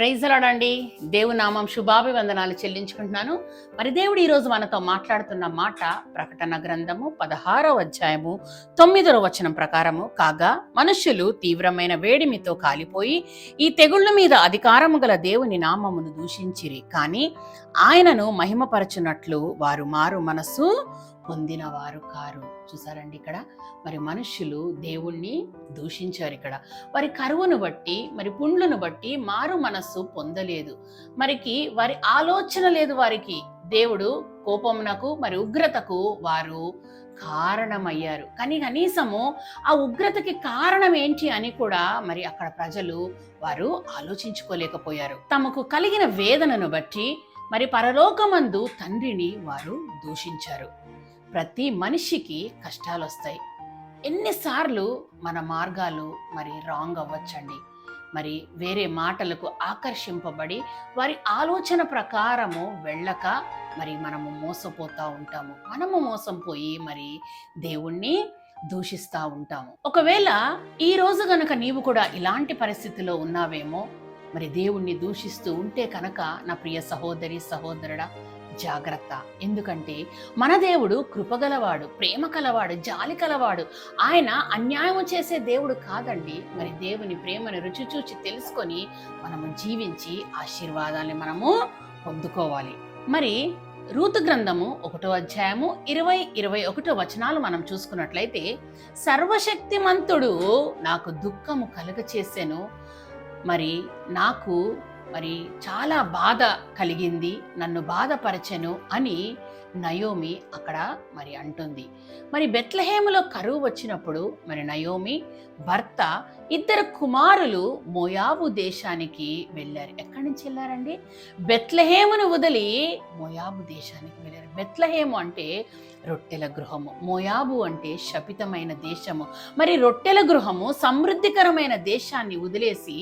Praise lord అండి. దేవుని నామం శుభాభివందనాలు చెల్లించుకుంటున్నాను. మరి దేవుడు ఈరోజు మనతో మాట్లాడుతున్న మాట ప్రకటన గ్రంథము 16వ అధ్యాయము 9వ వచనం ప్రకారము, కాగా మనుష్యులు తీవ్రమైన వేడిమితో కాలిపోయి ఈ తెగుళ్ళ మీద అధికారము గల దేవుని నామమును దూషించిరి, కానీ ఆయనను మహిమపరచునట్లు వారు మారు మనస్సు పొందినవారు కారు. చూసారండి, ఇక్కడ మరి మనుష్యులు దేవుణ్ణి దూషించారు. ఇక్కడ వారి కరువును బట్టి, మరి పుండ్లను బట్టి మారు మనస్సు పొందలేదు. వారి ఆలోచన లేదు. వారికి దేవుడు కోపమునకు మరి ఉగ్రతకు వారు కారణమయ్యారు. కానీ కనీసము ఆ ఉగ్రతకి కారణం ఏంటి అని కూడా మరి అక్కడ ప్రజలు వారు ఆలోచించుకోలేకపోయారు. తమకు కలిగిన వేదనను బట్టి మరి పరలోకమందు తండ్రిని వారు దూషించారు. ప్రతి మనిషికి కష్టాలు వస్తాయి. ఎన్నిసార్లు మన మార్గాలు మరి రాంగ్ అవ్వచ్చండి. మరి వేరే మాటలకు ఆకర్షింపబడి వారి ఆలోచన ప్రకారము వెళ్ళక మరి మనము మోసపోతూ ఉంటాము. మనము మోసం పోయి మరి దేవుణ్ణి దూషిస్తూ ఉంటాము. ఒకవేళ ఈ రోజు గనక నీవు కూడా ఇలాంటి పరిస్థితిలో ఉన్నావేమో, మరి దేవుణ్ణి దూషిస్తూ ఉంటే కనుక నా ప్రియ సహోదరి సహోదరుడా, జాగ్రత్త. ఎందుకంటే మన దేవుడు కృపగలవాడు, ప్రేమ కలవాడు, జాలి కలవాడు. ఆయన అన్యాయం చేసే దేవుడు కాదండి. మరి దేవుని ప్రేమను రుచి చూచి తెలుసుకొని మనము జీవించి ఆశీర్వాదాన్ని మనము పొందుకోవాలి. మరి రూతు గ్రంథము 1వ అధ్యాయము 20-21 వచనాలు మనం చూసుకున్నట్లయితే, సర్వశక్తిమంతుడు నాకు దుఃఖము కలుగచేసెను, మరి నాకు మరి చాలా బాధ కలిగింది, నన్ను బాధపరచెను అని నయోమి అక్కడ మరి అంటుంది. మరి బెత్లెహేములో కరువు వచ్చినప్పుడు మరి నయోమి భర్త 2 కుమారులు మోయాబు దేశానికి వెళ్ళారు. ఎక్కడి నుంచి వెళ్ళారండి? బెత్లెహేమును వదిలి మోయాబు దేశానికి వెళ్ళారు. బెత్లెహేము అంటే రొట్టెల గృహము, మోయాబు అంటే శపితమైన దేశము. మరి రొట్టెల గృహము సమృద్ధికరమైన దేశాన్ని వదిలేసి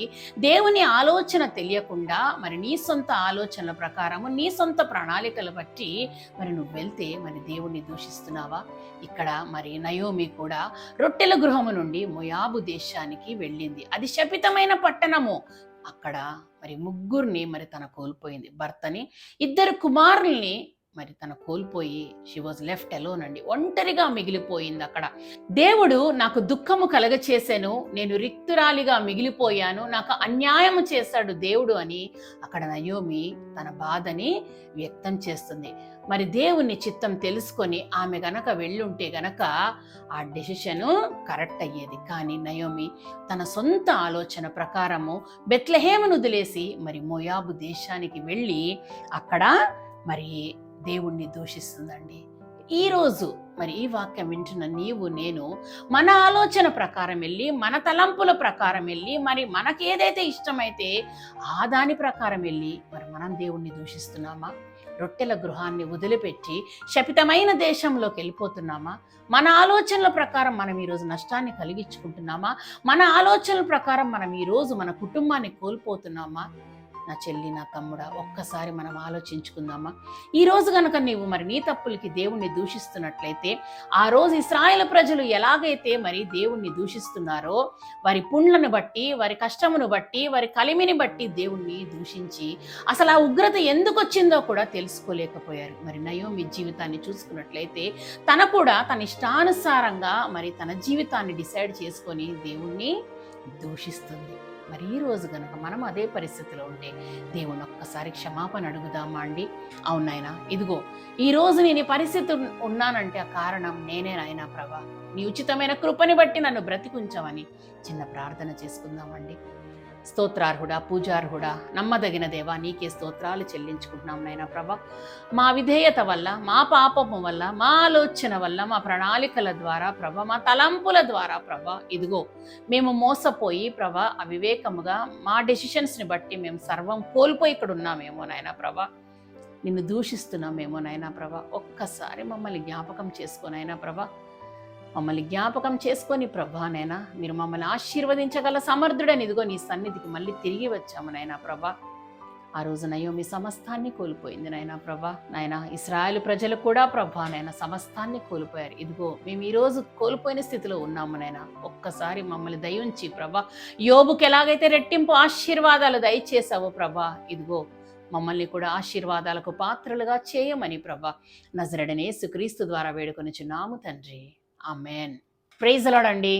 దేవుని ఆలోచన తెలియకుండా మరి నీ సొంత ఆలోచనల ప్రకారము, నీ సొంత ప్రణాళికలు బట్టి మరి నువ్వు వెళ్తే మరి దేవుణ్ణి దూషిస్తున్నావా? ఇక్కడ మరి నయోమి కూడా రొట్టెల గృహము నుండి మోయాబు దేశానికి వెళ్ళింది. అది శపితమైన పట్టణము. అక్కడ మరి ముగ్గురిని మరి తన కోల్పోయింది. భర్తని, 2 కుమారుల్ని మరి తన కోల్పోయి షీ వాజ్ లెఫ్ట్ అలోన్ అండి. ఒంటరిగా మిగిలిపోయింది. అక్కడ దేవుడు నాకు దుఃఖము కలగచేసాను, నేను రిక్తురాలిగా మిగిలిపోయాను, నాకు అన్యాయం చేశాడు దేవుడు అని అక్కడ నయోమి తన బాధని వ్యక్తం చేస్తుంది. మరి దేవుని చిత్తం తెలుసుకొని ఆమె గనక వెళ్ళుంటే గనక ఆ డెసిషను కరెక్ట్ అయ్యేది. కానీ నయోమి తన సొంత ఆలోచన ప్రకారము బెత్లెహేమును వదిలేసి మరి మోయాబు దేశానికి వెళ్ళి అక్కడ మరి దేవుణ్ణి దూషిస్తుందండి. ఈరోజు మరి ఈ వాక్యం వింటున్న నీవు నేను మన ఆలోచన ప్రకారం వెళ్ళి, మన తలంపుల ప్రకారం వెళ్ళి, మరి మనకి ఏదైతే ఇష్టమైతే ఆ దాని ప్రకారం వెళ్ళి మరి మనం దేవుణ్ణి దూషిస్తున్నామా? రొట్టెల గృహాన్ని వదిలిపెట్టి శపితమైన దేశంలోకి వెళ్ళిపోతున్నామా? మన ఆలోచనల ప్రకారం మనం ఈరోజు నష్టాన్ని కలిగించుకుంటున్నామా? మన ఆలోచనల ప్రకారం మనం ఈరోజు మన కుటుంబాన్ని కోల్పోతున్నామా? నా చెల్లి, నా తమ్ముడా, ఒక్కసారి మనం ఆలోచించుకుందామా? ఈ రోజు కనుక నీవు మరి నీ తప్పులకి దేవుణ్ణి దూషిస్తున్నట్లయితే, ఆ రోజు ఇశ్రాయేలు ప్రజలు ఎలాగైతే మరి దేవుణ్ణి దూషిస్తున్నారో, వారి పుండ్లను బట్టి, వారి కష్టమును బట్టి, వారి కలిమిని బట్టి దేవుణ్ణి దూషించి అసలు ఆ ఉగ్రత ఎందుకు వచ్చిందో కూడా తెలుసుకోలేకపోయారు. మరి నయోమి జీవితాన్ని చూసుకున్నట్లయితే తన కూడా తన ఇష్టానుసారంగా మరి తన జీవితాన్ని డిసైడ్ చేసుకొని దేవుణ్ణి దూషిస్తుంది. మరి ఈ రోజు కనుక మనం అదే పరిస్థితిలో ఉంటే దేవుని ఒక్కసారి క్షమాపణ అడుగుదామా అండి? అవునాయనా, ఇదిగో ఈ రోజు నేను ఈ పరిస్థితి ఉన్నానంటే ఆ కారణం నేనే నాయనా ప్రభా, నీ ఉచితమైన కృపని బట్టి నన్ను బ్రతికుంచమని చిన్న ప్రార్థన చేసుకుందామండి. స్తోత్రార్హుడా, పూజార్హుడా, నమ్మదగిన దేవా, నీకే స్తోత్రాలు చెల్లించుకుంటున్నాం నాయనా ప్రభా. మా విధేయత వల్ల, మా పాపము వల్ల, మా ఆలోచన వల్ల, మా ప్రణాళికల ద్వారా ప్రభా, మా తలంపుల ద్వారా ప్రభా, ఇదిగో మేము మోసపోయి ప్రభా, అవివేకముగా మా డెసిషన్స్ని బట్టి మేము సర్వం కోల్పోయి ఇక్కడ ఉన్నామేమో నాయనా ప్రభా, నిన్ను దూషిస్తున్నామేమో నాయనా ప్రభా. ఒక్కసారి మమ్మల్ని జ్ఞాపకం చేసుకోనైనా ప్రభా, మమ్మల్ని జ్ఞాపకం చేసుకొని ప్రభా నైనా మీరు మమ్మల్ని ఆశీర్వదించగల సమర్థుడని ఇదిగో నీ సన్నిధికి మళ్ళీ తిరిగి వచ్చాము నైనా ప్రభా. ఆ రోజు నయోమి సమస్తాన్ని కోల్పోయింది నాయనా ప్రభా. నాయన ఇశ్రాయేలు ప్రజలు కూడా ప్రభా నాయన సమస్తాన్ని కోల్పోయారు. ఇదిగో మేము ఈరోజు కోల్పోయిన స్థితిలో ఉన్నాము నాయన. ఒక్కసారి మమ్మల్ని దయుంచి ప్రభా, యోబుకి ఎలాగైతే రెట్టింపు ఆశీర్వాదాలు దయచేసావో ప్రభా, ఇదిగో మమ్మల్ని కూడా ఆశీర్వాదాలకు పాత్రలుగా చేయమని ప్రభా నజరేయుడైన యేసుక్రీస్తు ద్వారా వేడుకొనుచున్నాము తండ్రి. ఆమేన్. ప్రైజ్ ది లార్డ్ అండి.